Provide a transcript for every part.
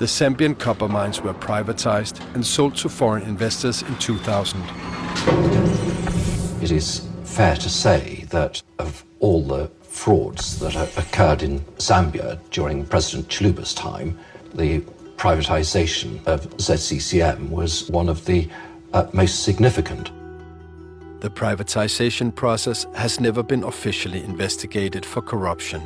The Zambian copper mines were privatized and sold to foreign investors in 2000. It is fair to say that of all the frauds that occurred in Zambia during President Chiluba's time, the privatization of ZCCM was one of the most significant. The privatization process has never been officially investigated for corruption,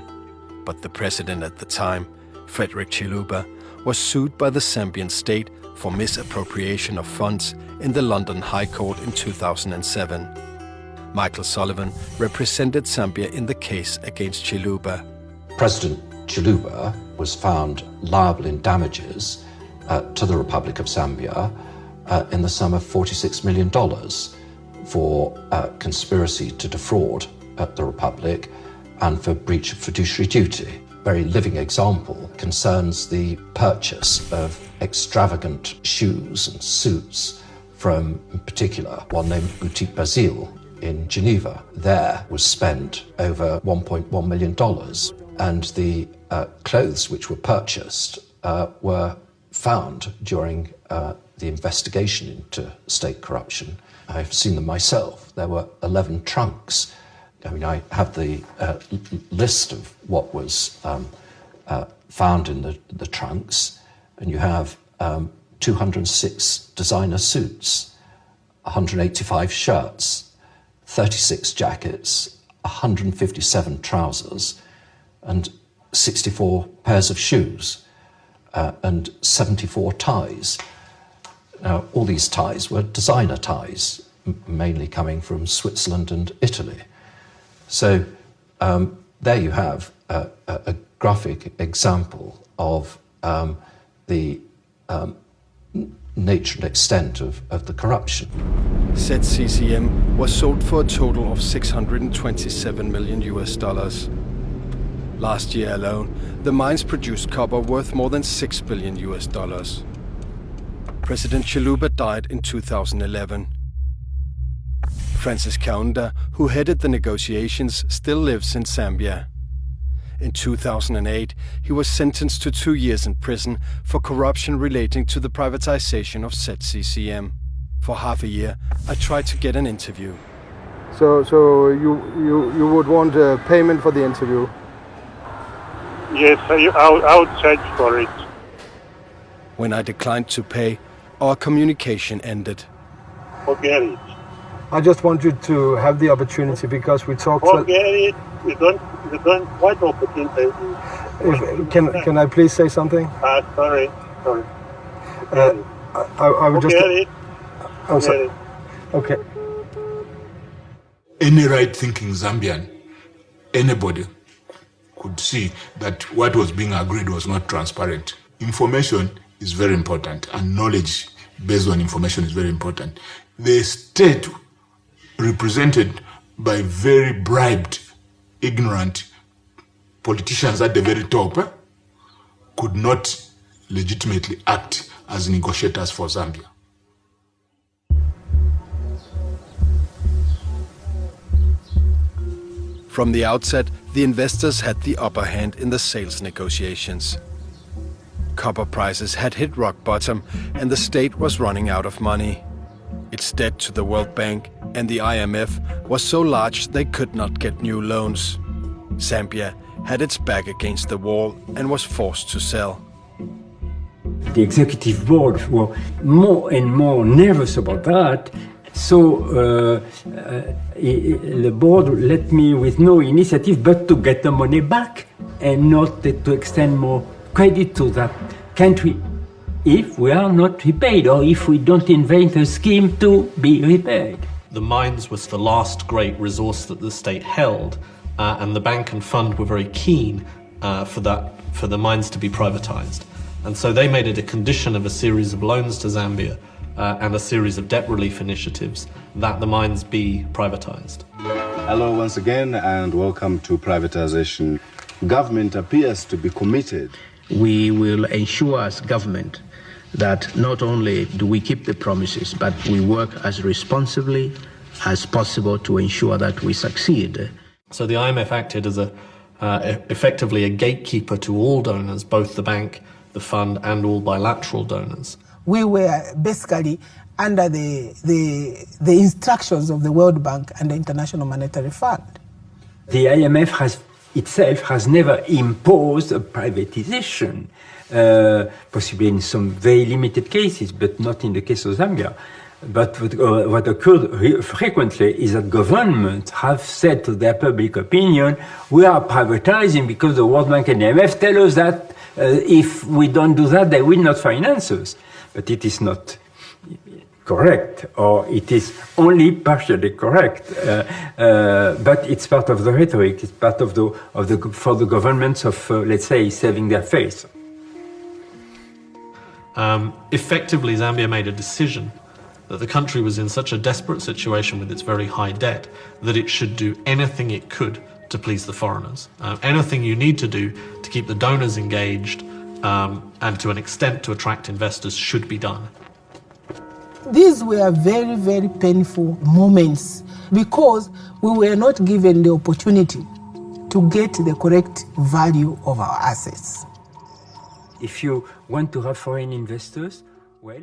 but the president at the time, Frederick Chiluba, was sued by the Zambian state for misappropriation of funds in the London High Court in 2007. Michael Sullivan represented Zambia in the case against Chiluba. President Chiluba was found liable in damages to the Republic of Zambia in the sum of $46 million for conspiracy to defraud the Republic and for breach of fiduciary duty. A very living example concerns the purchase of extravagant shoes and suits from, in particular, one named Boutique Basile in Geneva. There was spent over $1.1 million, and the clothes which were purchased were found during the investigation into state corruption. I've seen them myself. There were 11 trunks. I mean, I have the list of what was found in the trunks, and you have 206 designer suits, 185 shirts, 36 jackets, 157 trousers, and 64 pairs of shoes, and 74 ties. Now, all these ties were designer ties, mainly coming from Switzerland and Italy. So there you have a graphic example of the nature and extent of the corruption. ZCCM was sold for a total of $627 million. Last year alone, the mines produced copper worth more than $6 billion. President Chiluba died in 2011. Francis Kaunda, who headed the negotiations, still lives in Zambia. In 2008, he was sentenced to 2 years in prison for corruption relating to the privatization of ZCCM. For half a year, I tried to get an interview. So you would want a payment for the interview? Yes, I would charge for it. When I declined to pay, our communication ended. Forget it. I just want you to have the opportunity because we talked. Forget it. We don't want opportunity. Can I please say something? Sorry. I would just. Forget it. I'm sorry. Okay. Any right-thinking Zambian, anybody, could see that what was being agreed was not transparent. Information is very important, and knowledge based on information is very important. The state, represented by very bribed, ignorant politicians at the very top, could not legitimately act as negotiators for Zambia. From the outset, the investors had the upper hand in the sales negotiations. Copper prices had hit rock bottom and the state was running out of money. Its debt to the World Bank and the IMF was so large they could not get new loans. Zambia had its back against the wall and was forced to sell. The executive board were more and more nervous about that, so the board let me with no initiative but to get the money back and not to extend more credit to that country if we are not repaid or if we don't invent a scheme to be repaid. The mines was the last great resource that the state held, and the bank and fund were very keen for the mines to be privatized. And so they made it a condition of a series of loans to Zambia and a series of debt relief initiatives that the mines be privatized. Hello once again and welcome to privatization. Government appears to be committed. We will ensure as government that not only do we keep the promises, but we work as responsibly as possible to ensure that we succeed. So the IMF acted as effectively a gatekeeper to all donors, both the bank the fund and all bilateral donors. We were basically under the instructions of the World Bank and the International Monetary Fund. The IMF itself has never imposed a privatization, possibly in some very limited cases, but not in the case of Zambia. But what occurred frequently is that governments have said to their public opinion, we are privatizing because the World Bank and the IMF tell us that if we don't do that, they will not finance us. But it is not correct, or it is only partially correct. But it's part of the rhetoric. It's part of for the governments of, let's say, saving their face. Effectively, Zambia made a decision that the country was in such a desperate situation with its very high debt that it should do anything it could to please the foreigners. Anything you need to do to keep the donors engaged and to an extent to attract investors should be done. These were very, very painful moments because we were not given the opportunity to get the correct value of our assets. If you want to have foreign investors, well,